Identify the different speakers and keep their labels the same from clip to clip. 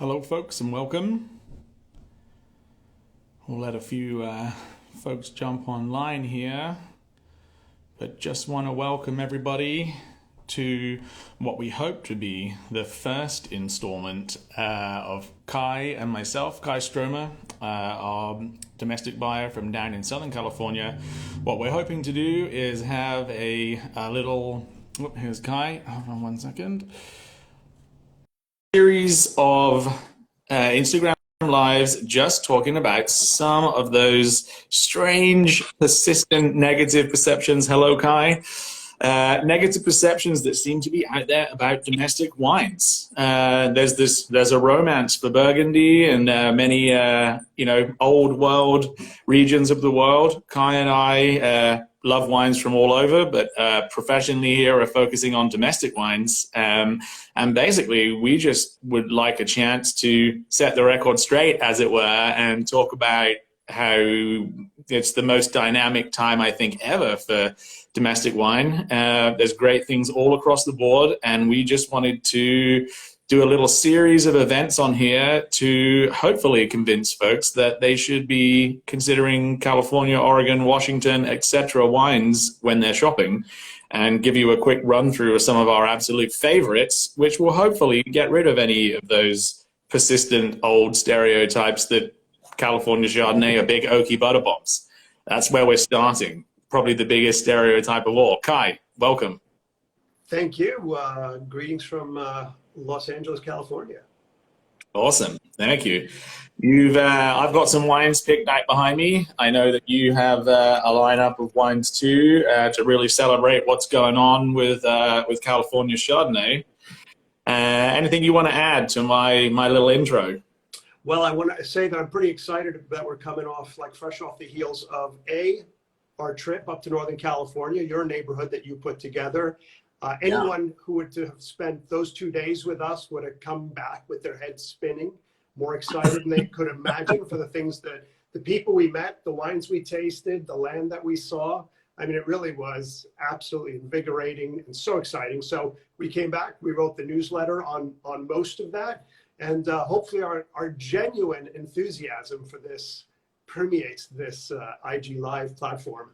Speaker 1: Hello folks and welcome. We'll let a few folks jump online here, but just want to welcome everybody to what we hope to be the first installment of Kai and myself, Kai Stromer, our domestic buyer from down in Southern California. What we're hoping to do is have a little, here's Kai, hold on one second, series of Instagram lives just talking about some of those strange, persistent negative perceptions. Hello, Kai. Negative perceptions that seem to be out there about domestic wines. There's a romance for Burgundy and many old world regions of the world. Kai and I love wines from all over, but professionally here are focusing on domestic wines. And basically, we just would like a chance to set the record straight, as it were, and talk about how it's the most dynamic time, I think, ever for domestic wine. There's great things all across the board, and we just wanted to do a little series of events on here to hopefully convince folks that they should be considering California, Oregon, Washington, etc. wines when they're shopping, and give you a quick run through of some of our absolute favorites, which will hopefully get rid of any of those persistent old stereotypes that California Chardonnay are big oaky butter bombs. That's where we're starting. Probably the biggest stereotype of all. Kai, welcome.
Speaker 2: Thank you. Greetings from Los Angeles, California.
Speaker 1: Awesome. Thank you. I've got some wines picked out behind me. I know that you have a lineup of wines too to really celebrate what's going on with California Chardonnay. Anything you want to add to my little intro?
Speaker 2: Well, I want to say that I'm pretty excited that we're coming off, like fresh off the heels of our trip up to Northern California, your neighborhood that you put together. Anyone who would have spent those 2 days with us would have come back with their heads spinning, more excited than they could imagine for the things that the people we met, the wines we tasted, the land that we saw. I mean, it really was absolutely invigorating and so exciting. So we came back, we wrote the newsletter on most of that. And hopefully our genuine enthusiasm for this permeates this IG Live platform.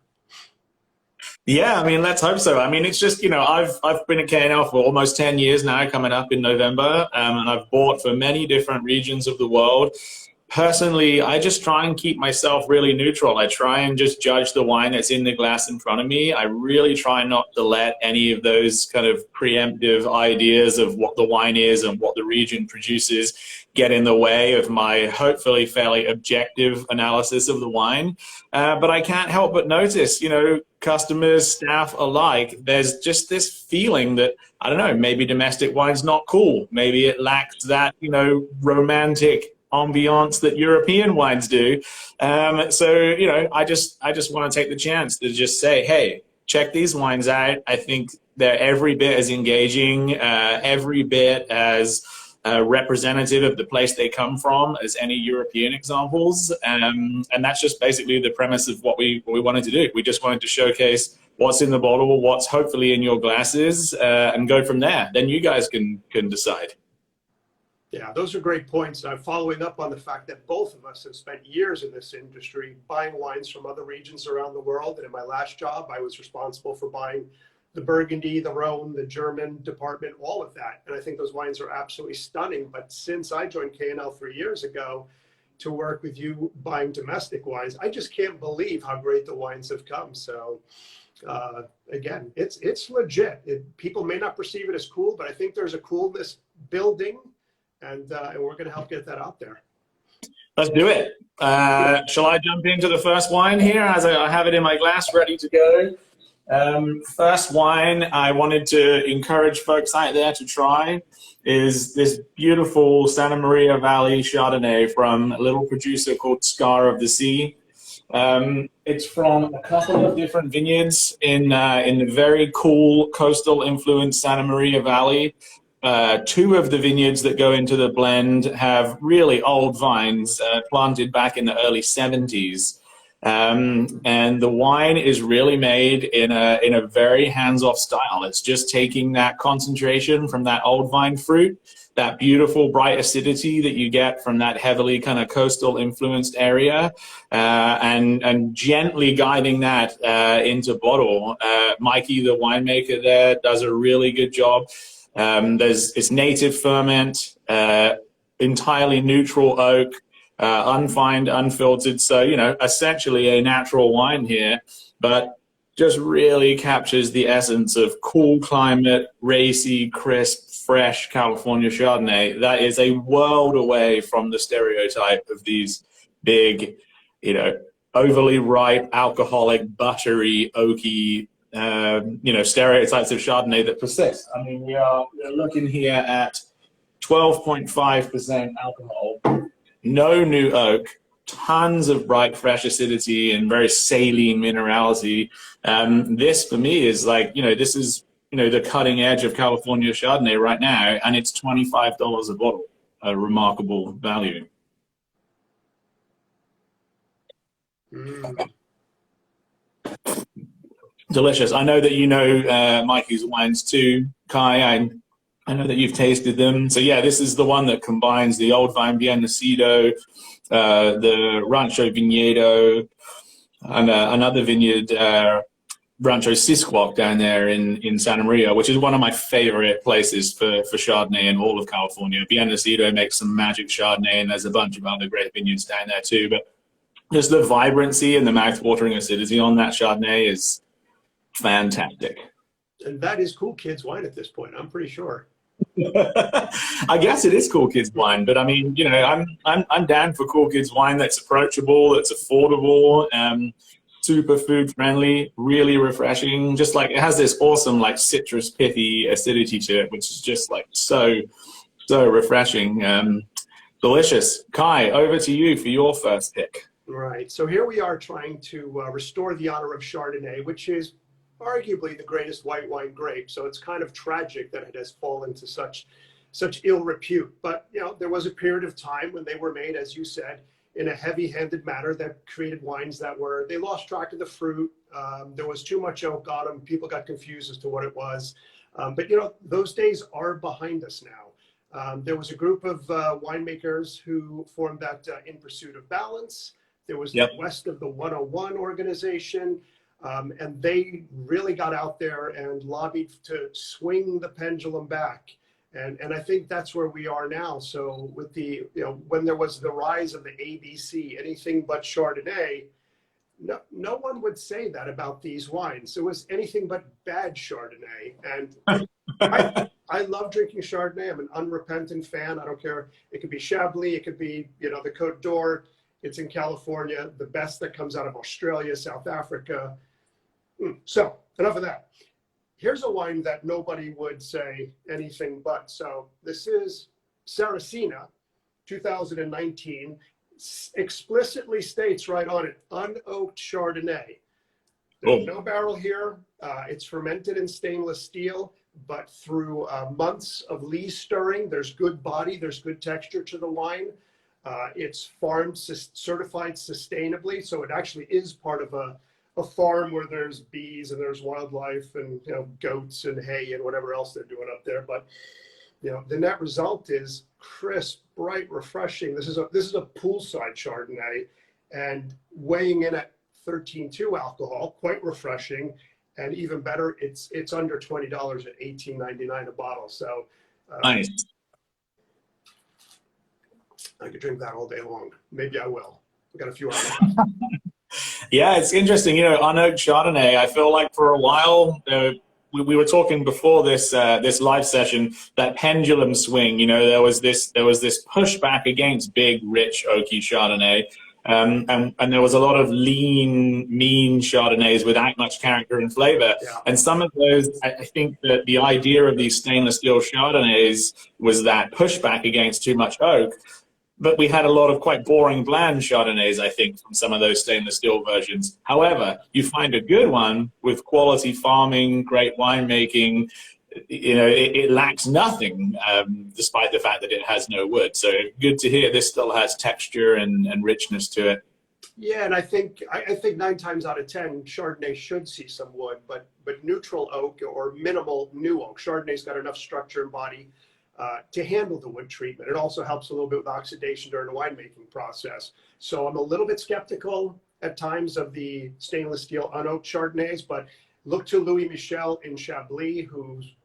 Speaker 1: Yeah, I mean, let's hope so. I mean, it's just, I've been at KNL for almost 10 years now, coming up in November, and I've bought for many different regions of the world. Personally, I just try and keep myself really neutral. I try and just judge the wine that's in the glass in front of me. I really try not to let any of those kind of preemptive ideas of what the wine is and what the region produces get in the way of my hopefully fairly objective analysis of the wine. But I can't help but notice, customers, staff alike, there's just this feeling that, I don't know, maybe domestic wine's not cool. Maybe it lacks that, romantic ambiance that European wines do. I just want to take the chance to just say, hey, check these wines out. I think they're every bit as engaging, every bit as representative of the place they come from as any European examples. And that's just basically the premise of what we wanted to do. We just wanted to showcase what's in the bottle, what's hopefully in your glasses, and go from there. Then you guys can decide.
Speaker 2: Yeah, those are great points. I'm following up on the fact that both of us have spent years in this industry buying wines from other regions around the world. And in my last job, I was responsible for buying the Burgundy, the Rhone, the German department, all of that. And I think those wines are absolutely stunning. But since I joined KNL 3 years ago to work with you buying domestic wines, I just can't believe how great the wines have come. So again, it's legit. People may not perceive it as cool, but I think there's a coolness building. And we're going to help get that out there.
Speaker 1: Let's do it. Shall I jump into the first wine here as I have it in my glass ready to go? First wine I wanted to encourage folks out there to try is this beautiful Santa Maria Valley Chardonnay from a little producer called Scar of the Sea. It's from a couple of different vineyards in the very cool coastal influenced Santa Maria Valley. Two of the vineyards that go into the blend have really old vines planted back in the early 70s. And the wine is really made in a very hands-off style. It's just taking that concentration from that old vine fruit, that beautiful bright acidity that you get from that heavily kind of coastal influenced area, and gently guiding that into bottle. Mikey, the winemaker there, does a really good job. It's native ferment, entirely neutral oak, unfined, unfiltered. So, you know, essentially a natural wine here, but just really captures the essence of cool climate, racy, crisp, fresh California Chardonnay. That is a world away from the stereotype of these big, you know, overly ripe, alcoholic, buttery, oaky, you know, stereotypes of Chardonnay that persist. I mean, we're looking here at 12.5% alcohol, no new oak, tons of bright, fresh acidity and very saline minerality. This for me is like, you know, this is, you know, the cutting edge of California Chardonnay right now, and it's $25 a bottle, a remarkable value. Delicious. I know that you know Mikey's wines too, Kai. I know that you've tasted them. So yeah, this is the one that combines the old vine Bien Nacido, the Rancho Viñedo, and another vineyard, Rancho Sisquoc down there in Santa Maria, which is one of my favorite places for Chardonnay in all of California. Bien Nacido makes some magic Chardonnay, and there's a bunch of other great vineyards down there too. But just the vibrancy and the mouth-watering acidity on that Chardonnay is fantastic.
Speaker 2: And that is cool kids wine at this point, I'm pretty sure.
Speaker 1: I guess it is cool kids wine, but I mean, you know, I'm down for cool kids wine that's approachable, that's affordable, super food friendly, really refreshing. Just like it has this awesome like citrus pithy acidity to it, which is just like so refreshing. Delicious. Kai, over to you for your first pick.
Speaker 2: Right. So here we are trying to restore the honor of Chardonnay, which is arguably the greatest white wine grape. So it's kind of tragic that it has fallen to such ill repute. But, you know, there was a period of time when they were made, as you said, in a heavy-handed manner that created wines that they lost track of the fruit. There was too much oak on them. People got confused as to what it was. But, you know, those days are behind us now. There was a group of winemakers who formed that In Pursuit of Balance. There was the West of the 101 organization. And they really got out there and lobbied to swing the pendulum back. And I think that's where we are now. So with the, you know, when there was the rise of the ABC, anything but Chardonnay, no one would say that about these wines. It was anything but bad Chardonnay. And I love drinking Chardonnay. I'm an unrepentant fan. I don't care. It could be Chablis. It could be, you know, the Côte d'Or. It's in California. The best that comes out of Australia, South Africa. So enough of that. Here's a wine that nobody would say anything but. So this is Saracena, 2019. Explicitly states right on it, unoaked Chardonnay. There's no barrel here. It's fermented in stainless steel, but through months of lees stirring, there's good body, there's good texture to the wine. It's farmed, certified sustainably, so it actually is part of a farm where there's bees and there's wildlife and, you know, goats and hay and whatever else they're doing up there. But, you know, the net result is crisp, bright, refreshing. This is a poolside Chardonnay, and weighing in at 13.2 alcohol, quite refreshing, and even better, it's under $20 at $18.99 a bottle. So
Speaker 1: nice.
Speaker 2: I could drink that all day long. Maybe I will. We got a few hours.
Speaker 1: Yeah, it's interesting. You know, unoaked Chardonnay, I feel like for a while, we were talking before this live session, that pendulum swing. You know, there was this pushback against big, rich, oaky Chardonnay. And there was a lot of lean, mean Chardonnays without much character and flavor. Yeah. And some of those, I think that the idea of these stainless steel Chardonnays was that pushback against too much oak. But we had a lot of quite boring, bland Chardonnays, I think, from some of those stainless steel versions. However, you find a good one with quality farming, great winemaking. You know, it lacks nothing, despite the fact that it has no wood. So good to hear this still has texture and richness to it.
Speaker 2: Yeah, and I think 9 times out of 10, Chardonnay should see some wood, but neutral oak or minimal new oak. Chardonnay's got enough structure and body to handle the wood treatment. It also helps a little bit with oxidation during the winemaking process. So I'm a little bit skeptical at times of the stainless steel unoaked Chardonnays, but look to Louis Michel in Chablis,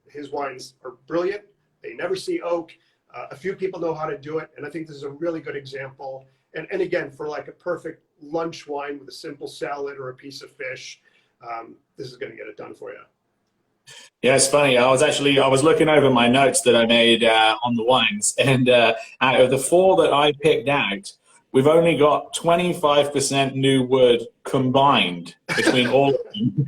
Speaker 2: his wines are brilliant. They never see oak. A few people know how to do it, and I think this is a really good example. And again, for like a perfect lunch wine with a simple salad or a piece of fish, this is going to get it done for you.
Speaker 1: Yeah, it's funny. I was looking over my notes that I made on the wines, and out of the 4 that I picked out, we've only got 25% new wood combined between all of them.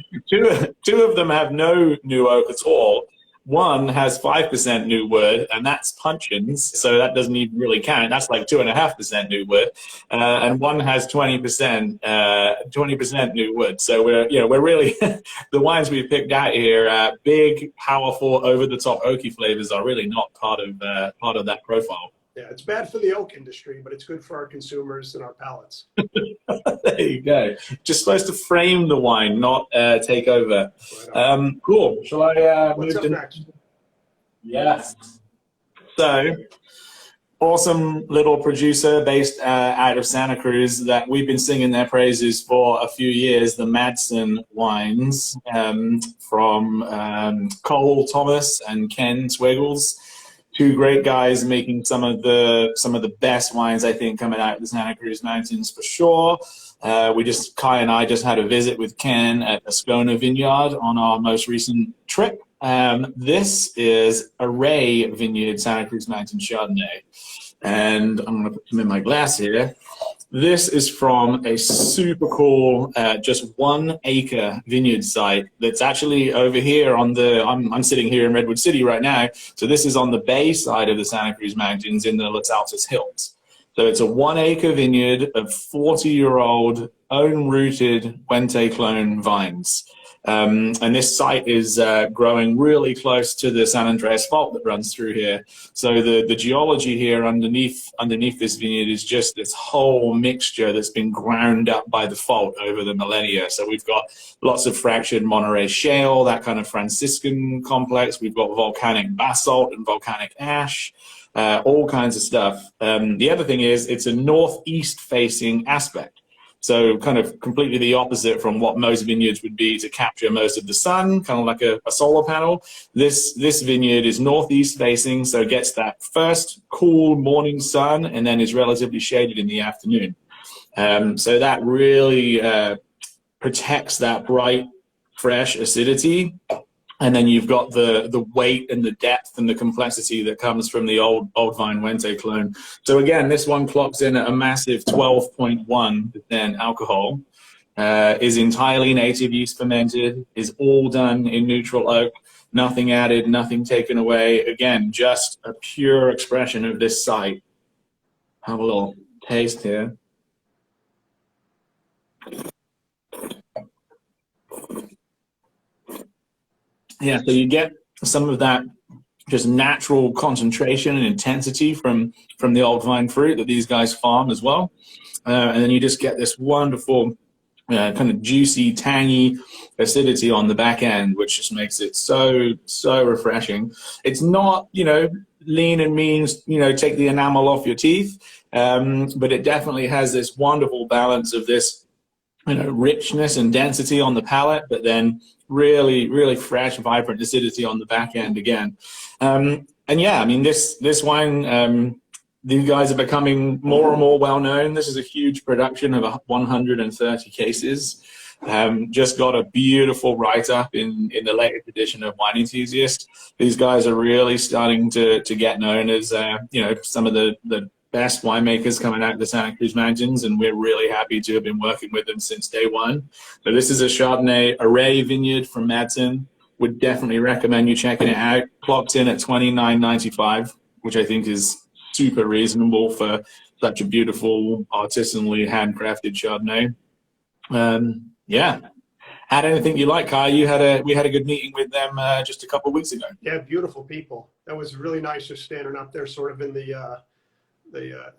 Speaker 1: Two of them have no new oak at all. One has 5% new wood, and that's Puncheons, so that doesn't even really count. That's like 2.5% new wood, and one has 20% new wood. So we're really the wines we've picked out here, big, powerful, over-the-top oaky flavors are really not part of that profile.
Speaker 2: Yeah, it's bad for the oak industry, but it's good for our consumers and our palates.
Speaker 1: There you go. Just supposed to frame the wine, not take over. Right. Cool. Shall I
Speaker 2: What's
Speaker 1: move
Speaker 2: up next?
Speaker 1: Yes. So, awesome little producer based out of Santa Cruz that we've been singing their praises for a few years, the Madison wines from Cole Thomas and Ken Swiggles. 2 great guys making some of the best wines, I think, coming out of the Santa Cruz Mountains for sure. Kai and I just had a visit with Ken at Ascona Vineyard on our most recent trip. This is Array Vineyard Santa Cruz Mountain Chardonnay. And I'm going to put them in my glass here. This is from a super cool, just 1 acre vineyard site that's actually over here on I'm sitting here in Redwood City right now. So this is on the bay side of the Santa Cruz Mountains in the Los Altos Hills. So it's a 1 acre vineyard of 40-year-old own-rooted Wente clone vines. And this site is growing really close to the San Andreas Fault that runs through here. So the geology here underneath this vineyard is just this whole mixture that's been ground up by the fault over the millennia. So we've got lots of fractured Monterey shale, that kind of Franciscan complex. We've got volcanic basalt and volcanic ash. All kinds of stuff. The other thing is it's a northeast facing aspect. So kind of completely the opposite from what most vineyards would be to capture most of the sun, kind of like a solar panel. This vineyard is northeast facing, so it gets that first cool morning sun and then is relatively shaded in the afternoon. So that really protects that bright, fresh acidity. And then you've got the weight and the depth and the complexity that comes from the old vine Wente clone. So again, this one clocks in at a massive 12.1% alcohol, is entirely native yeast fermented, is all done in neutral oak, nothing added, nothing taken away. Again, just a pure expression of this site. Have a little taste here. Yeah, so you get some of that just natural concentration and intensity from the old vine fruit that these guys farm as well. And then you just get this wonderful kind of juicy, tangy acidity on the back end, which just makes it so refreshing. It's not, lean and mean, take the enamel off your teeth, but it definitely has this wonderful balance of this, richness and density on the palate, but then really fresh, vibrant acidity on the back end again. And yeah, I mean, this wine, these guys are becoming more and more well known. This is a huge production of 130 cases. Just got a beautiful write-up in the latest edition of Wine Enthusiast. These guys are really starting to get known as some of the best winemakers coming out of the Santa Cruz Mountains, and we're really happy to have been working with them since day one. So this is a Chardonnay Array Vineyard from Madison. Would definitely recommend you checking it out. Clocked in at $29.95, which I think is super reasonable for such a beautiful, artisanally handcrafted Chardonnay. Yeah. Had anything you like, Kai? We had a good meeting with them just a couple of weeks ago.
Speaker 2: Yeah, beautiful people. That was really nice just standing up there sort of in the the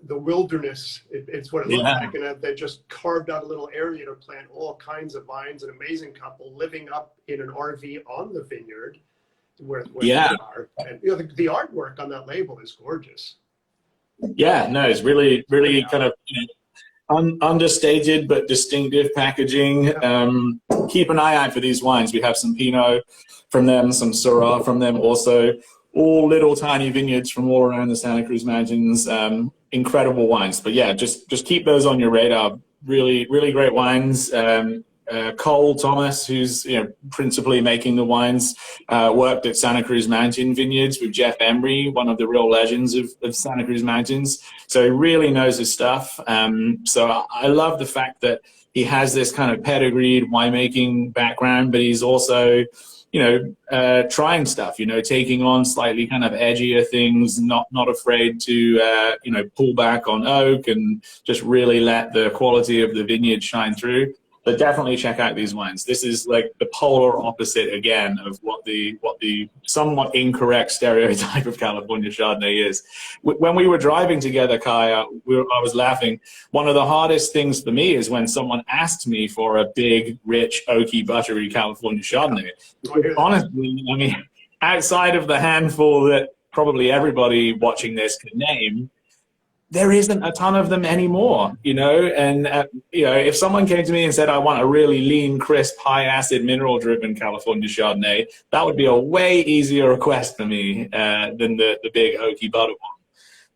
Speaker 2: wilderness. It's what it looks like, and they just carved out a little area to plant all kinds of vines. An amazing couple living up in an RV on the vineyard where they are, and you know the artwork on that label is gorgeous.
Speaker 1: Yeah, no, it's really kind of, you know, understated but distinctive packaging. Keep an eye out for these wines. We have some Pinot from them, some Syrah from them also. All little tiny vineyards from all around the Santa Cruz Mountains. Incredible wines. But yeah, just keep those on your radar. Really great wines. Cole Thomas, who's, you know, principally making the wines, worked at Santa Cruz Mountain Vineyards with Jeff Embry, one of the real legends of Santa Cruz Mountains. So he really knows his stuff. So I love the fact that he has this kind of pedigreed winemaking background, but he's also, you know, trying stuff, you know, taking on slightly kind of edgier things, not afraid to, you know, pull back on oak and just really let the quality of the vineyard shine through. But definitely check out these wines. This is like the polar opposite again of what the somewhat incorrect stereotype of California Chardonnay is. When we were driving together, Kai, I was laughing. One of the hardest things for me is when someone asked me for a big, rich, oaky, buttery California Chardonnay. Honestly, I mean, outside of the handful that probably everybody watching this can name, there isn't a ton of them anymore, you know. And you know, if someone came to me and said, I want a really lean, crisp, high acid, mineral driven California Chardonnay, that would be a way easier request for me than the big oaky butter one.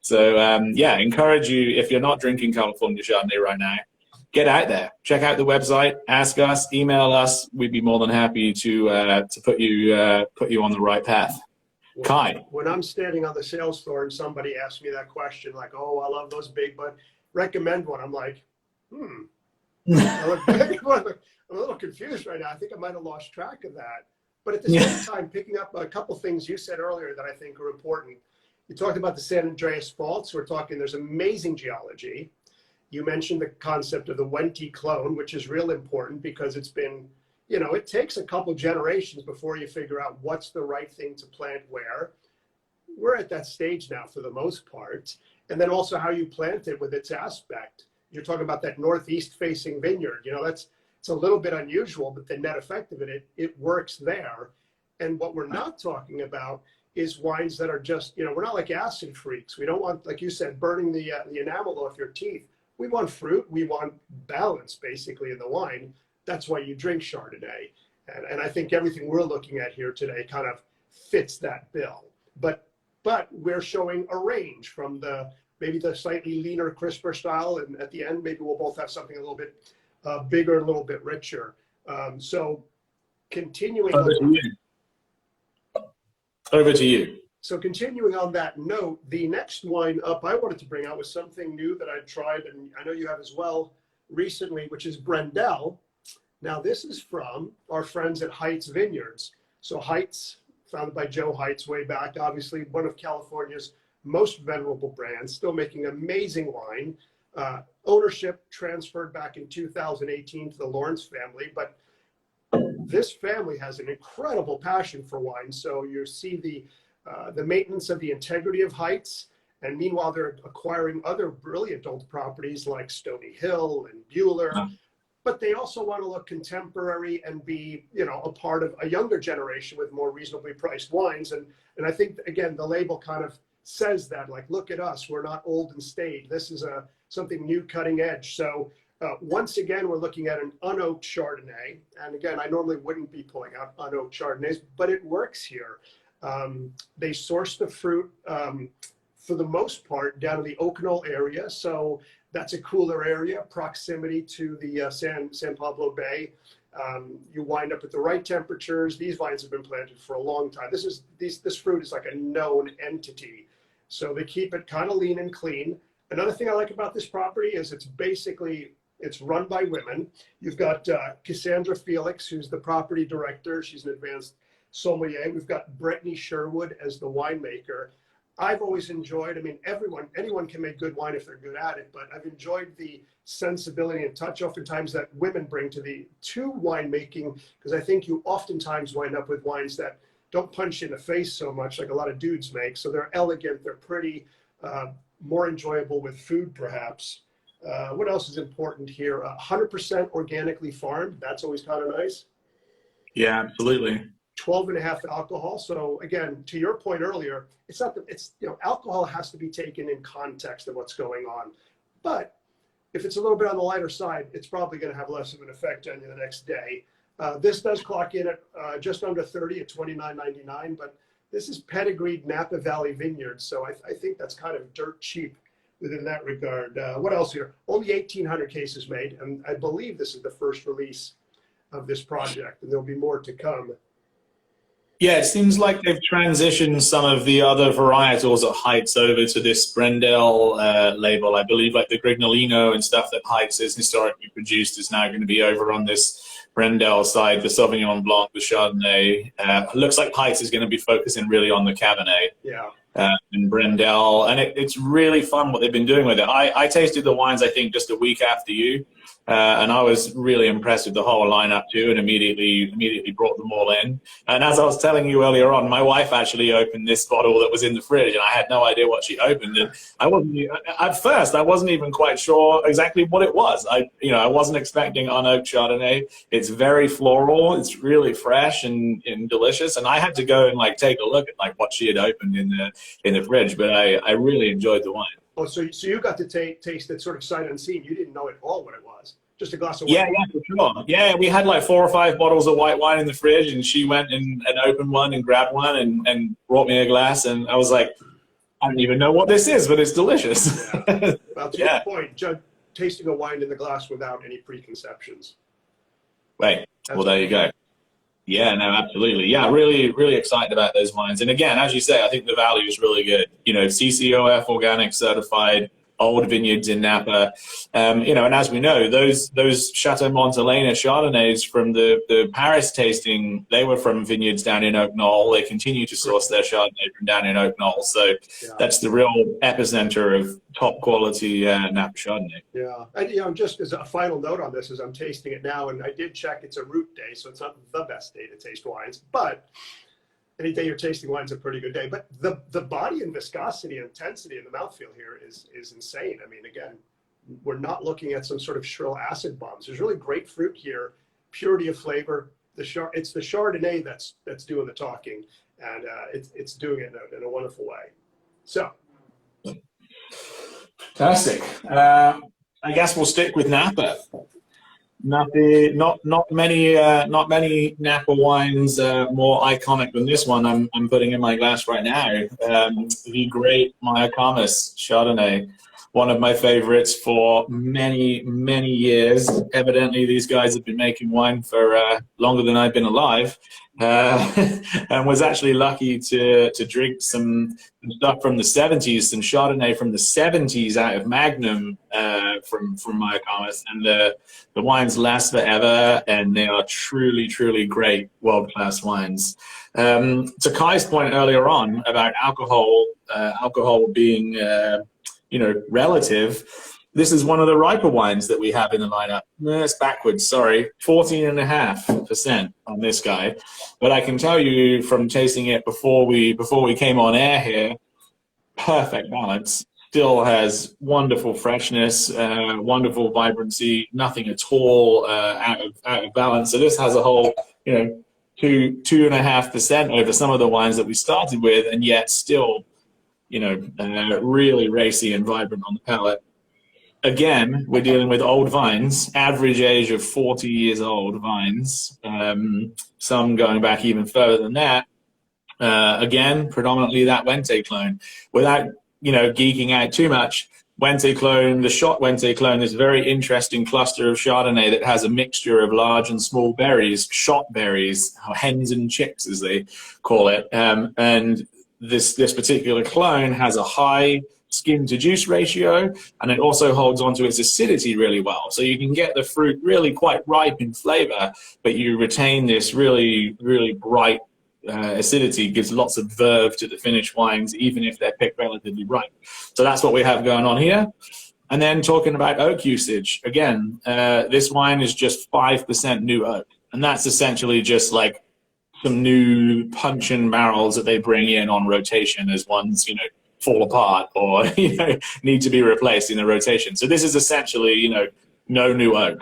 Speaker 1: So yeah, encourage you, if you're not drinking California Chardonnay right now, get out there, check out the website, ask us, email us. We'd be more than happy to put you on the right path. Kai. When I'm standing on the sales floor and somebody asks me that question, like, oh, I love those big, but recommend one, I'm like, I'm a little confused right now. I think I might have lost track of that. But at the same time, picking up a couple things you said earlier that I think are important. You talked about the San Andreas Faults. We're talking, there's amazing geology. You mentioned the concept of the Wente clone, which is real important because it's been, you know, it takes a couple generations before you figure out what's the right thing to plant where. We're at that stage now for the most part. And then also how you plant it with its aspect. You're talking about that northeast facing vineyard. You know, it's a little bit unusual, but the net effect of it works there. And what we're not talking about is wines that are just, you know, we're not like acid freaks. We don't want, like you said, burning the enamel off your teeth. We want fruit. We want balance basically in the wine. That's why you drink Chardonnay. And I think everything we're looking at here today kind of fits that bill. But we're showing a range from maybe the slightly leaner, crisper style. And at the end, maybe we'll both have something a little bit bigger, a little bit richer. So continuing. Over to you. So continuing on that note, the next wine up I wanted to bring out was something new that I tried, and I know you have as well recently, which is Brendel. Now, this is from our friends at Heights Vineyards. So Heights, founded by Joe Heights way back, obviously one of California's most venerable brands, still making amazing wine. Ownership transferred back in 2018 to the Lawrence family, but this family has an incredible passion for wine. So you see the maintenance of the integrity of Heights, and meanwhile they're acquiring other brilliant old properties like Stony Hill and Bueller. But they also want to look contemporary and be, you know, a part of a younger generation with more reasonably priced wines. And I think, again, the label kind of says that, like, look at us, we're not old and staid. This is something new, cutting edge. So once again, we're looking at an unoaked Chardonnay. And again, I normally wouldn't be pulling out unoaked Chardonnays, but it works here. They source the fruit for the most part down in the Oaknall area. So that's a cooler area, proximity to the San Pablo Bay. You wind up at the right temperatures. These vines have been planted for a long time. This fruit is like a known entity. So they keep it kind of lean and clean. Another thing I like about this property is it's run by women. You've got Cassandra Felix, who's the property director. She's an advanced sommelier. We've got Brittany Sherwood as the winemaker. I've always enjoyed, I mean, anyone can make good wine if they're good at it, but I've enjoyed the sensibility and touch oftentimes that women bring to winemaking, because I think you oftentimes wind up with wines that don't punch you in the face so much like a lot of dudes make. So they're elegant, they're pretty,
Speaker 2: more enjoyable with food, perhaps. What else is important here? 100% organically farmed. That's always kind of nice.
Speaker 1: Yeah, absolutely.
Speaker 2: 12.5 alcohol. So again, to your point earlier, it's not that it's, you know, alcohol has to be taken in context of what's going on. But if it's a little bit on the lighter side, it's probably going to have less of an effect on you the next day. This does clock in at just under 30 at $29.99, but this is pedigreed Napa Valley Vineyards. So I think that's kind of dirt cheap within that regard. What else here? Only 1,800 cases made. And I believe this is the first release of this project, and there'll be more to come.
Speaker 1: Yeah, it seems like they've transitioned some of the other varietals at Heights over to this Brendel label. I believe like the Grignolino and stuff that Heights has historically produced is now going to be over on this Brendel side, the Sauvignon Blanc, the Chardonnay. Looks like Heights is going to be focusing really on the Cabernet.
Speaker 2: Yeah.
Speaker 1: And Brendel, and it's really fun what they've been doing with it. I tasted the wines, I think, just a week after you. And I was really impressed with the whole lineup too, and immediately brought them all in. And as I was telling you earlier on, my wife actually opened this bottle that was in the fridge, and I had no idea what she opened. And at first I wasn't even quite sure exactly what it was. I wasn't expecting unoaked Chardonnay. It's very floral. It's really fresh and delicious. And I had to go and like take a look at like what she had opened in the fridge. But I really enjoyed the wine.
Speaker 2: Oh, so you got to taste it sort of sight unseen. You didn't know at all what it was. Just a glass of wine.
Speaker 1: Yeah, for sure. Yeah, we had like 4 or 5 bottles of white wine in the fridge, and she went and opened one and grabbed one and brought me a glass, and I was like, I don't even know what this is, but it's delicious.
Speaker 2: Yeah. Well, to your point, tasting a wine in the glass without any preconceptions.
Speaker 1: Right. Well, there you go. Yeah, no, absolutely. Yeah, really, really excited about those wines. And again, as you say, I think the value is really good. You know, CCOF organic certified, old vineyards in Napa. And as we know, those Chateau Montelena Chardonnays from the Paris tasting, they were from vineyards down in Oak Knoll. They continue to source their Chardonnay from down in Oak Knoll. So that's the real epicenter of top quality Napa Chardonnay.
Speaker 2: Yeah. And, just as a final note on this, as I'm tasting it now, and I did check, it's a root day, so it's not the best day to taste wines, but any day you're tasting wine is a pretty good day. But the body and viscosity and intensity and the mouthfeel here is insane. I mean, again, we're not looking at some sort of shrill acid bombs. There's really great fruit here, purity of flavor. It's the Chardonnay that's doing the talking, and it's doing it in a wonderful way. So.
Speaker 1: Fantastic. I guess we'll stick with Napa. Not many Napa wines more iconic than this one I'm putting in my glass right now. The great Mayacamas Chardonnay, one of my favorites for many years. Evidently, these guys have been making wine for longer than I've been alive, and was actually lucky to drink some stuff from the 70s, some Chardonnay from the 70s out of Magnum from Mayacamas, and the wines last forever, and they are truly great world-class wines. To Kai's point earlier on about alcohol being relative, this is one of the riper wines that we have in the lineup. It's backwards, sorry. 14.5% on this guy. But I can tell you from tasting it before we came on air here, perfect balance. Still has wonderful freshness, wonderful vibrancy, nothing at all out of balance. So this has a whole, 2.5% over some of the wines that we started with, and yet still, really racy and vibrant on the palate. Again, we're dealing with old vines, average age of 40 years old vines, some going back even further than that. Again, predominantly that Wente clone. Without, geeking out too much, Wente clone, the shot Wente clone is a very interesting cluster of Chardonnay that has a mixture of large and small berries, shot berries, or hens and chicks as they call it. And this particular clone has a high skin to juice ratio, and it also holds on to its acidity really well. So you can get the fruit really quite ripe in flavor, but you retain this really bright acidity, gives lots of verve to the finished wines, even if they're picked relatively ripe. So that's what we have going on here. And then talking about oak usage, again, this wine is just 5% new oak, and that's essentially just like some new puncheon barrels that they bring in on rotation as ones, fall apart or need to be replaced in the rotation. So this is essentially no new oak.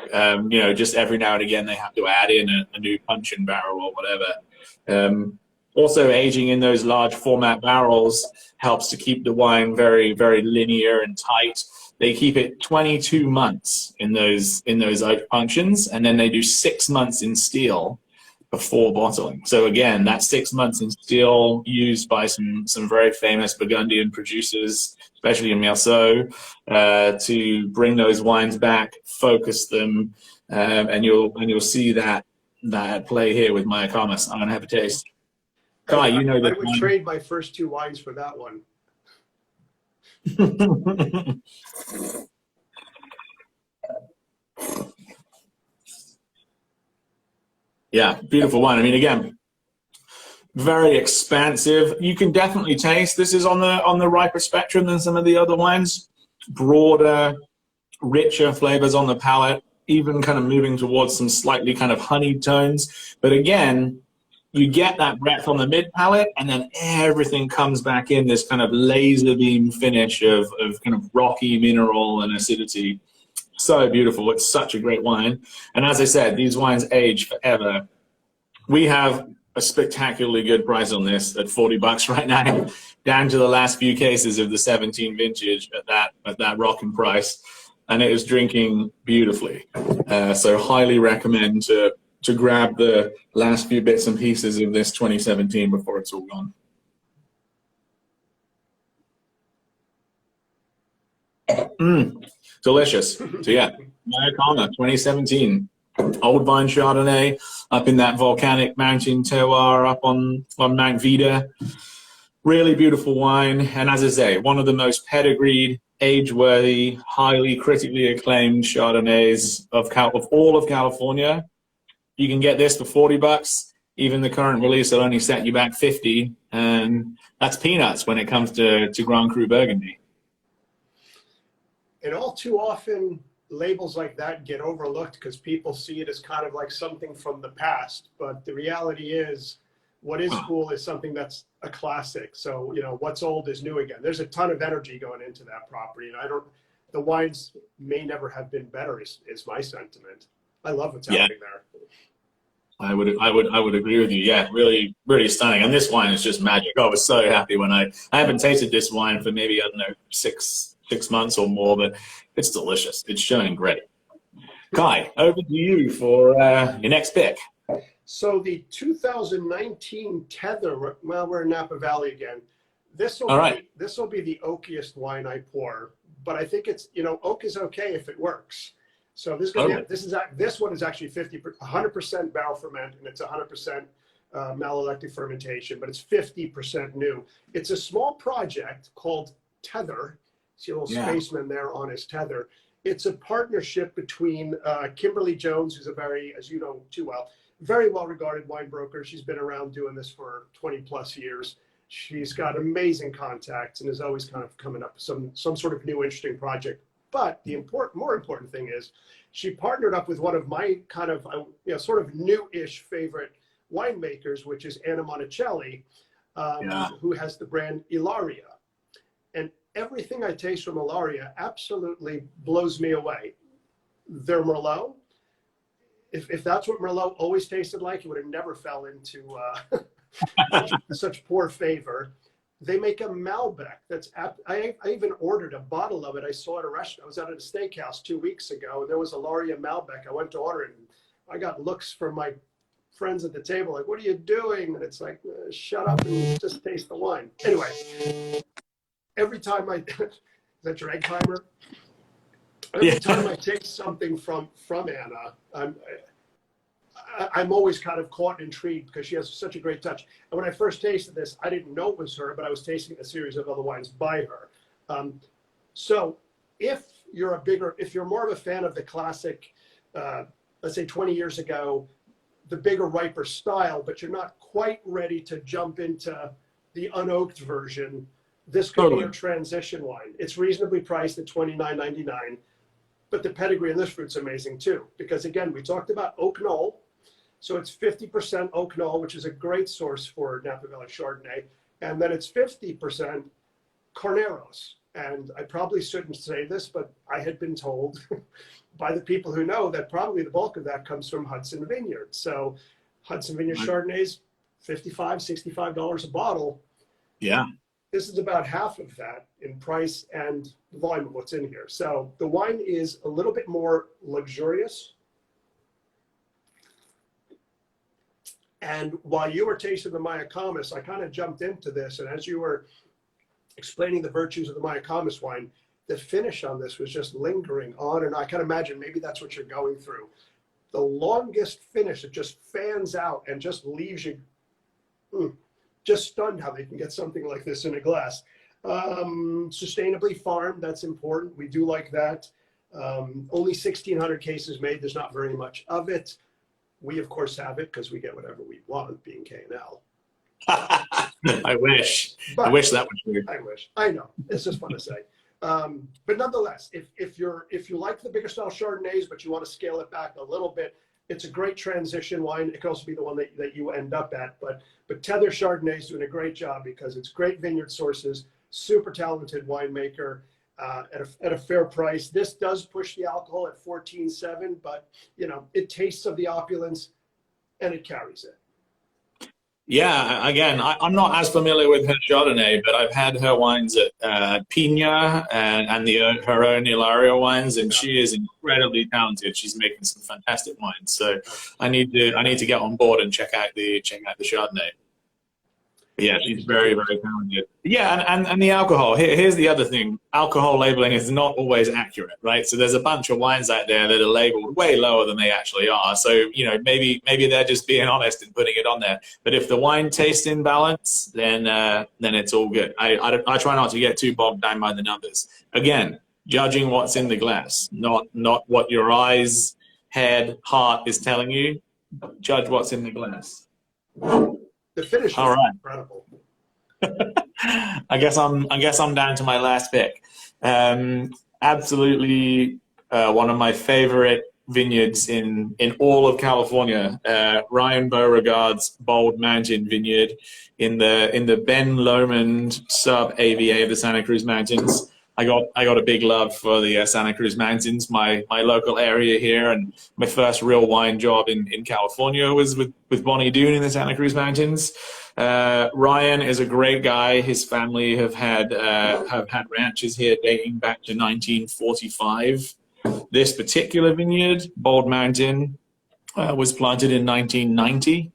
Speaker 1: Just every now and again they have to add in a new puncheon barrel or whatever. Also, aging in those large format barrels helps to keep the wine very, very linear and tight. They keep it 22 months in those oak puncheons, and then they do 6 months in steel before bottling. So again, that 6 months in steel used by some very famous Burgundian producers, especially in Meursault, to bring those wines back, focus them, and you'll see that play here with Mayacamas. I'm gonna have a taste. Kai, you know that
Speaker 2: I would trade my first 2 wines for that one.
Speaker 1: Yeah, beautiful wine. I mean, again, very expansive. You can definitely taste this is on the riper spectrum than some of the other wines. Broader, richer flavors on the palate, even kind of moving towards some slightly kind of honeyed tones. But again, you get that breadth on the mid palate, and then everything comes back in this kind of laser beam finish of kind of rocky mineral and acidity. So beautiful. It's such a great wine. And as I said, these wines age forever. We have a spectacularly good price on this at $40 right now, down to the last few cases of the 17 vintage at that rocking price. And it is drinking beautifully. So highly recommend to grab the last few bits and pieces of this 2017 before it's all gone. Delicious. So yeah, Mayacana 2017, old vine Chardonnay up in that volcanic mountain terroir up on Mount Vida. Really beautiful wine, and as I say, one of the most pedigreed, age-worthy, highly critically acclaimed Chardonnays of all of California. You can get this for $40. Even the current release will only set you back 50, and that's peanuts when it comes to Grand Cru Burgundy.
Speaker 2: And all too often, labels like that get overlooked because people see it as kind of like something from the past. But the reality is, what is cool is something that's a classic. So, what's old is new again. There's a ton of energy going into that property. And the wines may never have been better is my sentiment. I love what's happening there.
Speaker 1: I would agree with you. Yeah, really, really stunning. And this wine is just magic. I was so happy when I haven't tasted this wine for maybe, I don't know, six months or more, but it's delicious. It's showing great. Kai, over to you for your next pick.
Speaker 2: So the 2019 Tether, well, we're in Napa Valley again. This will be the oakiest wine I pour, but I think it's, oak is okay if it works. So this one is actually 100% barrel ferment, and it's 100% malolactic fermentation, but it's 50% new. It's a small project called Tether. See a little spaceman there on his tether. It's a partnership between Kimberly Jones, who's a very, as you know too well, very well-regarded wine broker. She's been around doing this for 20 plus years. She's got amazing contacts and is always kind of coming up with some sort of new interesting project. But the more important thing is she partnered up with one of my kind of, sort of new-ish favorite winemakers, which is Anna Monticelli, who has the brand Ilaria. And everything I taste from Ilaria absolutely blows me away. Their Merlot, if that's what Merlot always tasted like, it would have never fell into such poor favor. They make a Malbec that's, I even ordered a bottle of it. I saw it at a restaurant. I was out at a steakhouse 2 weeks ago, and there was a Ilaria Malbec. I went to order it, and I got looks from my friends at the table like, what are you doing? And it's like, shut up and just taste the wine. Anyway, every time is that your egg timer? Every time I taste something from Anna, I'm always kind of caught and intrigued because she has such a great touch. And when I first tasted this, I didn't know it was her, but I was tasting a series of other wines by her. So if you're more of a fan of the classic, let's say 20 years ago, the bigger, riper style, but you're not quite ready to jump into the unoaked version, this could be a transition wine. It's reasonably priced at $29.99, but the pedigree in this fruit's amazing too. Because again, we talked about Oak Knoll. So it's 50% Oak Knoll, which is a great source for Napa Valley Chardonnay. And then it's 50% Carneros. And I probably shouldn't say this, but I had been told by the people who know that probably the bulk of that comes from Hudson Vineyard. So Hudson Vineyard Chardonnays, $55, $65 a bottle.
Speaker 1: Yeah.
Speaker 2: This is about half of that in price and the volume of what's in here. So the wine is a little bit more luxurious. And while you were tasting the Mayacamas, I kind of jumped into this. And as you were explaining the virtues of the Mayacamas wine, the finish on this was just lingering on. And I can imagine maybe that's what you're going through. The longest finish, it just fans out and just leaves you just stunned how they can get something like this in a glass. Sustainably farmed, that's important. We do like that. Only 1,600 cases made. There's not very much of it. We, of course, have it because we get whatever we want, being K&L.
Speaker 1: I wish. I wish that was true.
Speaker 2: I wish. I know. It's just fun to say. But nonetheless, if you like the bigger style Chardonnays, but you want to scale it back a little bit, it's a great transition wine. It could also be the one that you end up at. But Tether Chardonnay is doing a great job because it's great vineyard sources, super talented winemaker at a fair price. This does push the alcohol at 14.7, but you know it tastes of the opulence and it carries it.
Speaker 1: Yeah, again, I'm not as familiar with her Chardonnay, but I've had her wines at Pina and her own Ilaria wines, and she is incredibly talented. She's making some fantastic wines, so I need to get on board and check out the Chardonnay. Yeah, she's very, very talented. Yeah, and the alcohol. Here's the other thing. Alcohol labeling is not always accurate, right? So there's a bunch of wines out there that are labeled way lower than they actually are. So, you know, maybe they're just being honest and putting it on there. But if the wine tastes in balance, then it's all good. I try not to get too bogged down by the numbers. Again, judging what's in the glass, not what your eyes, head, heart is telling you. Judge what's in the glass.
Speaker 2: The finish is incredible.
Speaker 1: I guess I'm down to my last pick. Absolutely, one of my favorite vineyards in all of California. Ryan Beauregard's Bald Mountain Vineyard in the Ben Lomond sub-AVA of the Santa Cruz Mountains. I got a big love for the Santa Cruz Mountains, my local area here, and my first real wine job in California was with Bonnie Doon in the Santa Cruz Mountains. Ryan is a great guy. His family have had ranches here dating back to 1945. This particular vineyard, Bald Mountain, was planted in 1990.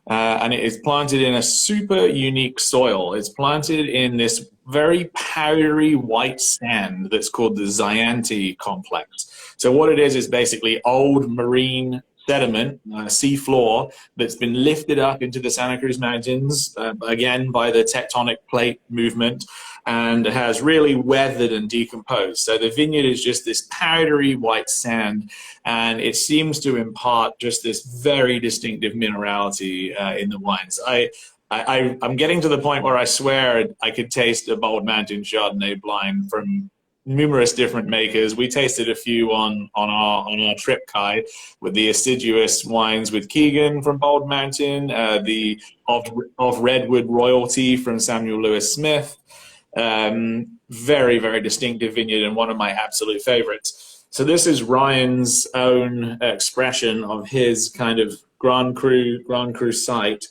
Speaker 1: And it is planted in a super unique soil. It's planted in this very powdery white sand that's called the Zyanti complex. So what it is basically old marine sediment, sea floor, that's been lifted up into the Santa Cruz Mountains, again, by the tectonic plate movement, and has really weathered and decomposed. So the vineyard is just this powdery white sand, and it seems to impart just this very distinctive minerality in the wines. I'm getting to the point where I swear I could taste a Bald Mountain Chardonnay blind from numerous different makers. We tasted a few on our trip, Kai, with the assiduous wines with Keegan from Bald Mountain, the of Redwood Royalty from Samuel Lewis Smith. Very, very distinctive vineyard and one of my absolute favorites. So this is Ryan's own expression of his kind of Grand Cru site.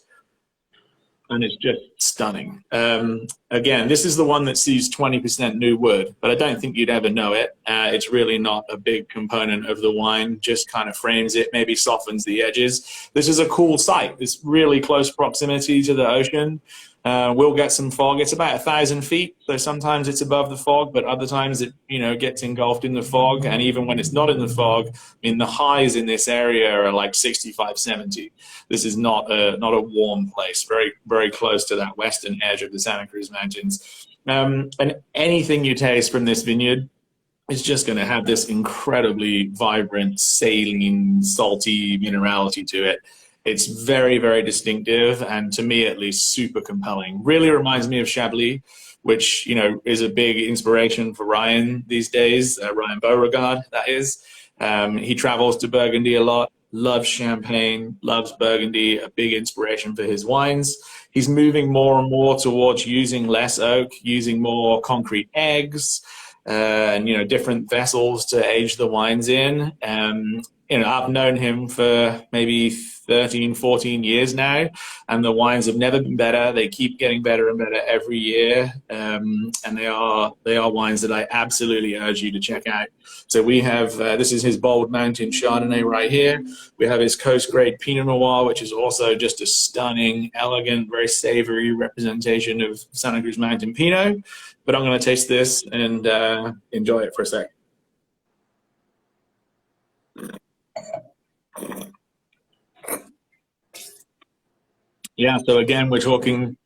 Speaker 1: And it's just stunning. Again, this is the one that sees 20% new wood, but I don't think you'd ever know it. It's really not a big component of the wine, just kind of frames it, maybe softens the edges. This is a cool site. It's really close proximity to the ocean. We'll get some fog. It's about 1,000 feet, so sometimes it's above the fog, but other times it gets engulfed in the fog. And even when it's not in the fog, I mean, the highs in this area are like 65, 70. This is not a warm place. Very, very close to that western edge of the Santa Cruz Mountains. And anything you taste from this vineyard is just going to have this incredibly vibrant, saline, salty minerality to it. It's very, very distinctive, and to me at least, super compelling. Really reminds me of Chablis, which is a big inspiration for Ryan these days. Ryan Beauregard, that is. He travels to Burgundy a lot. loves champagne, loves Burgundy, a big inspiration for his wines. He's moving more and more towards using less oak, using more concrete eggs, and different vessels to age the wines in. I've known him for maybe 13, 14 years now, and the wines have never been better. They keep getting better and better every year, and they are wines that I absolutely urge you to check out. So we have this is his Bold Mountain Chardonnay right here. We have his Coast Grade Pinot Noir, which is also just a stunning, elegant, very savory representation of Santa Cruz Mountain Pinot. But I'm going to taste this and enjoy it for a sec. Yeah, so again, we're talking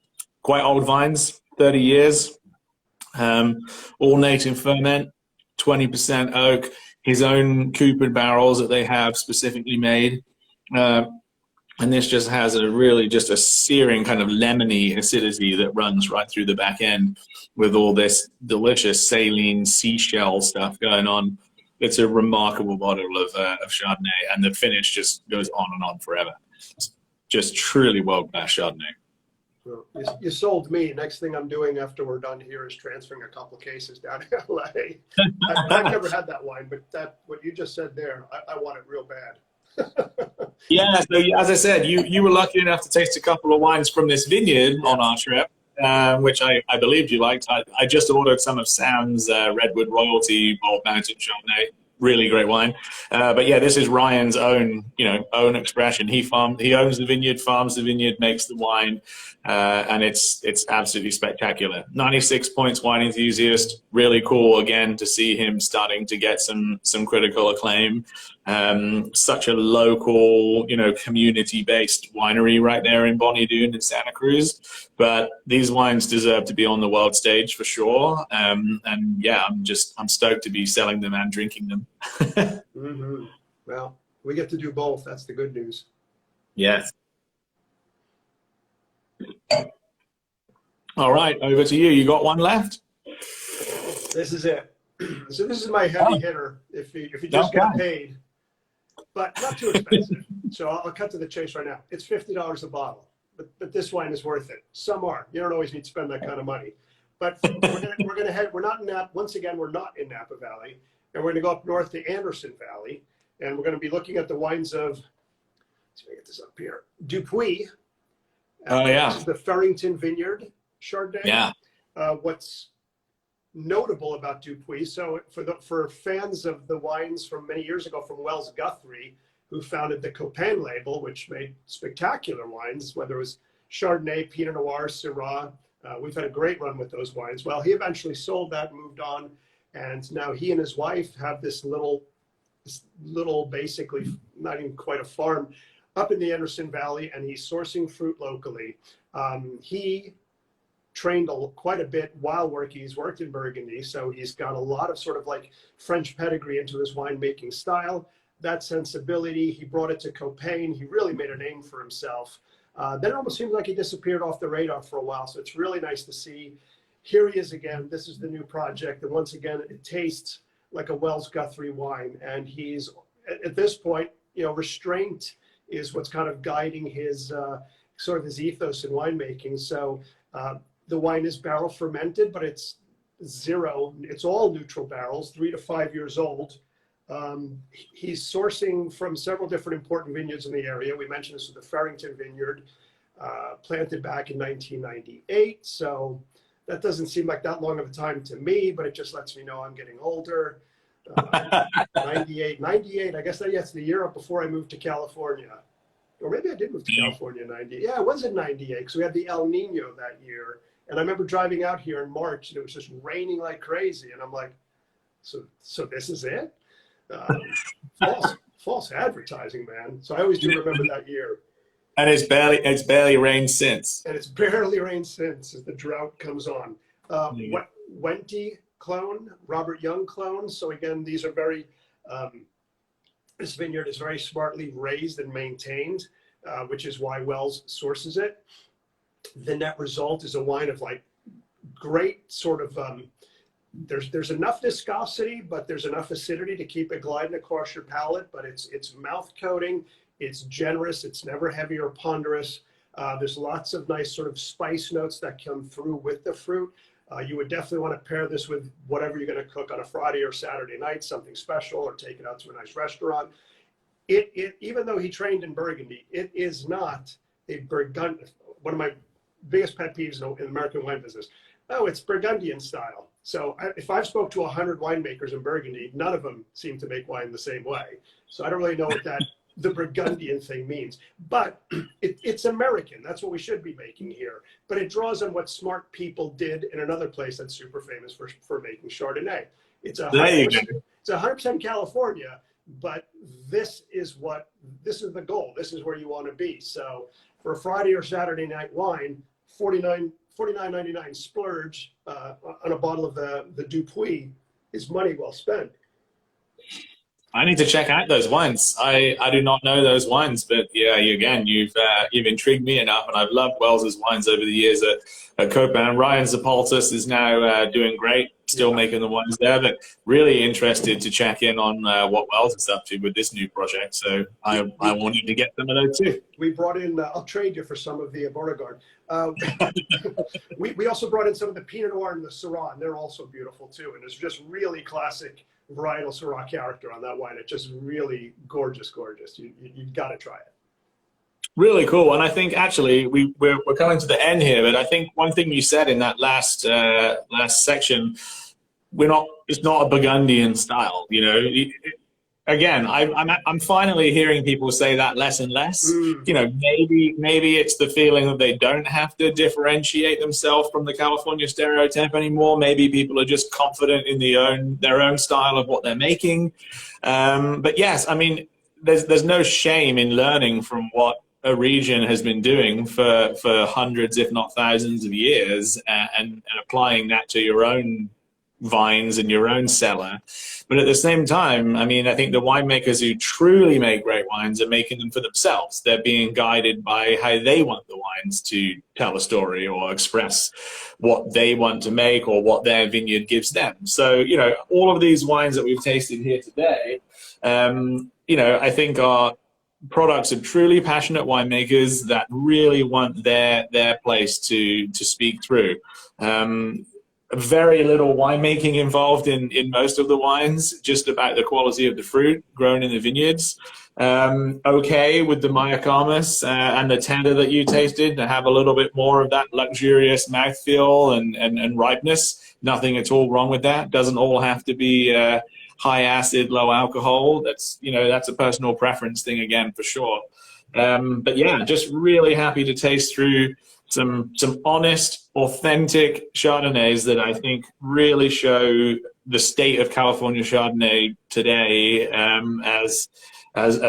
Speaker 1: quite old vines, 30 years, all native ferment, 20% oak, his own coopered barrels that they have specifically made. And this just has just a searing kind of lemony acidity that runs right through the back end with all this delicious saline seashell stuff going on. It's a remarkable bottle of Chardonnay, and the finish just goes on and on forever. It's just truly world-class Chardonnay.
Speaker 2: Well, you sold me. Next thing I'm doing after we're done here is transferring a couple of cases down to LA. I've never had that wine, but what you just said there, I want it real bad.
Speaker 1: Yeah, so as I said, you were lucky enough to taste a couple of wines from this vineyard on our trip, which I believed you liked. I just ordered some of Sam's Redwood Royalty Bold Mountain Chardonnay. Really great wine. But yeah, this is Ryan's own expression. He owns the vineyard, farms the vineyard, makes the wine, and it's absolutely spectacular. 96 points Wine Enthusiast. Really cool again to see him starting to get some critical acclaim. Such a local, community-based winery right there in Bonnie Doon in Santa Cruz. But these wines deserve to be on the world stage for sure. And yeah, I'm stoked to be selling them and drinking them.
Speaker 2: Mm-hmm. Well, we get to do both. That's the good news.
Speaker 1: Yes. All right, over to you. You got one left?
Speaker 2: This is it. So this is my heavy hitter. If you just got paid, but not too expensive. So I'll cut to the chase right now. It's $50 a bottle, but this wine is worth it. Some are. You don't always need to spend that kind of money. But we're gonna head. We're not in Napa. Once again, we're not in Napa Valley, and we're gonna go up north to Anderson Valley, and we're gonna be looking at the wines of. Let's get this up here. Dupuis.
Speaker 1: Oh yeah.
Speaker 2: This is the Farrington Vineyard Chardonnay.
Speaker 1: Yeah.
Speaker 2: What's notable about Dupuis, so for fans of the wines from many years ago from Wells Guthrie, who founded the Copain label, which made spectacular wines, whether it was Chardonnay, Pinot Noir, Syrah. We've had a great run with those wines. Well, he eventually sold that, moved on, and now he and his wife have this little basically not even quite a farm up in the Anderson Valley, and he's sourcing fruit locally. He trained quite a bit while working. He's worked in Burgundy, so he's got a lot of sort of like French pedigree into his winemaking style. That sensibility, he brought it to Copain. He really made a name for himself. Then it almost seems like he disappeared off the radar for a while, so it's really nice to see. Here he is again. This is the new project, and once again, it tastes like a Wells Guthrie wine. And he's, at this point, restraint is what's kind of guiding his sort of his ethos in winemaking. So the wine is barrel fermented, but it's all neutral barrels, 3 to 5 years old. He's sourcing from several different important vineyards in the area. We mentioned this with the Farrington Vineyard, planted back in 1998. So that doesn't seem like that long of a time to me, but it just lets me know I'm getting older. 98, I guess that's the year before I moved to California. Or maybe I did move to California in 98. Yeah, it was in 98 because we had the El Nino that year. And I remember driving out here in March and it was just raining like crazy. And I'm like, so this is it? False advertising, man. So I always do remember that year.
Speaker 1: And it's barely rained since.
Speaker 2: And it's barely rained since as the drought comes on. Wente clone, Robert Young clone. So again, these are very, this vineyard is very smartly raised and maintained, which is why Wells sources it. The net result is a wine of like great sort of there's enough viscosity, but there's enough acidity to keep it gliding across your palate. But it's mouth coating, it's generous, it's never heavy or ponderous. There's lots of nice sort of spice notes that come through with the fruit. You would definitely want to pair this with whatever you're going to cook on a Friday or Saturday night, something special, or take it out to a nice restaurant. Even though he trained in Burgundy, it is not a Burgundy. One of my biggest pet peeves in the American wine business. Oh, it's Burgundian style. So if I've spoke to 100 winemakers in Burgundy, none of them seem to make wine the same way. So I don't really know what the Burgundian thing means. But it's American. That's what we should be making here. But it draws on what smart people did in another place that's super famous for making Chardonnay. It's 100% California, but this is the goal. This is where you want to be. So for a Friday or Saturday night wine, $49.99 splurge on a bottle of the Dupuis is money well spent.
Speaker 1: I need to check out those wines. I do not know those wines, but yeah, you've intrigued me enough, and I've loved Wells's wines over the years at Copan. Ryan Zapoltis is now doing great, still making the wines there, but really interested to check in on what Wells is up to with this new project. So I wanted to get some of those too.
Speaker 2: We brought in, I'll trade you for some of the Beauregard. We also brought in some of the Pinot Noir and the Syrah, and they're also beautiful too. And it's just really classic varietal Syrah character on that wine. It's just really gorgeous. You've got to try it.
Speaker 1: Really cool. And I think actually we're coming to the end here, but I think one thing you said in that last section, it's not a Burgundian style, you know. Again, I'm finally hearing people say that less and less. You know, maybe it's the feeling that they don't have to differentiate themselves from the California stereotype anymore. Maybe people are just confident in their own style of what they're making. But yes, I mean, there's no shame in learning from what a region has been doing for hundreds, if not thousands of years, and applying that to your own vines and your own cellar. But at the same time, I mean, I think the winemakers who truly make great wines are making them for themselves. They're being guided by how they want the wines to tell a story or express what they want to make or what their vineyard gives them. So, you know, all of these wines that we've tasted here today, you know, I think are products of truly passionate winemakers that really want their place to speak through. Very little winemaking involved in most of the wines, just about the quality of the fruit grown in the vineyards. Okay with the Mayacamas and the Tether that you tasted to have a little bit more of that luxurious mouthfeel and ripeness. Nothing at all wrong with that. Doesn't all have to be high acid, low alcohol. That's a personal preference thing again, for sure. But yeah, just really happy to taste through some honest, authentic Chardonnays that I think really show the state of California Chardonnay today as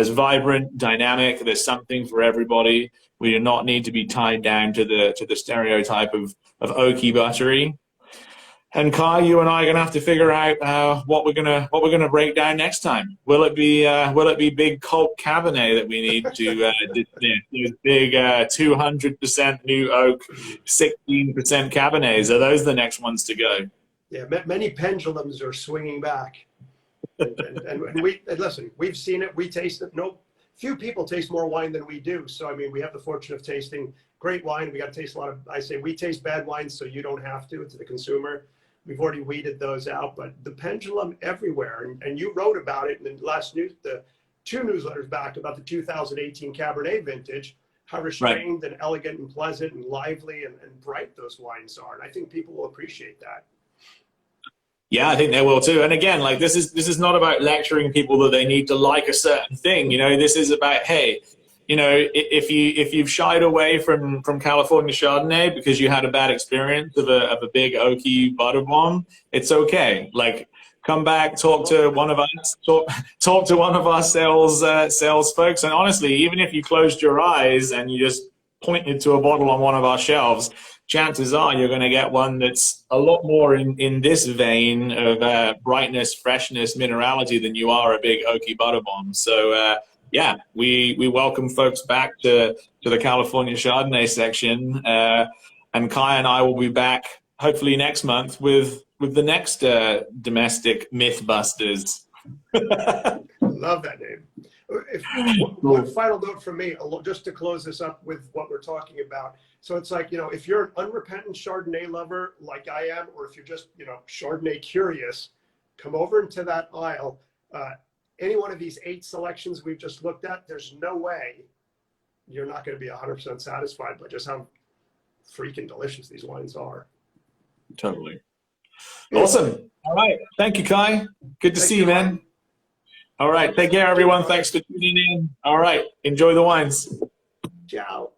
Speaker 1: vibrant, dynamic. There's something for everybody. We do not need to be tied down to the stereotype of oaky buttery. And Kai, you and I are gonna have to figure out what we're gonna break down next time. Will it be big cult Cabernet that we need to those big 200% new oak, 16% Cabernets? Are those the next ones to go?
Speaker 2: Yeah, many pendulums are swinging back. And listen, we've seen it. We taste it. Few people taste more wine than we do. So I mean, we have the fortune of tasting great wine. We got to taste a lot of. I say we taste bad wines, so you don't have to. It's the consumer. We've already weeded those out, but the pendulum everywhere. And you wrote about it in the 2 newsletters back about the 2018 Cabernet vintage, how restrained and elegant and pleasant and lively and bright those wines are. And I think people will appreciate that.
Speaker 1: Yeah, I think they will too. And again, like this is not about lecturing people that they need to like a certain thing. You know, this is about, hey, you know, if you've shied away from California Chardonnay because you had a bad experience of a big oaky butter bomb, it's okay. Like, come back, talk to one of us, talk to one of our sales folks. And honestly, even if you closed your eyes and you just pointed to a bottle on one of our shelves, chances are you're going to get one that's a lot more in this vein of brightness, freshness, minerality than you are a big oaky butter bomb. So yeah, we welcome folks back to the California Chardonnay section, and Kai and I will be back hopefully next month with with the next domestic Mythbusters.
Speaker 2: Love that name. One final note from me, just to close this up with what we're talking about. So it's like, if you're an unrepentant Chardonnay lover like I am, or if you're just, Chardonnay curious, come over into that aisle. Any one of these 8 selections we've just looked at, there's no way you're not going to be 100% satisfied by just how freaking delicious these wines are.
Speaker 1: Totally. Awesome. All right. Thank you, Kai. Good to see you, man. All right. Take care, everyone. Thanks for tuning in. All right. Enjoy the wines.
Speaker 2: Ciao.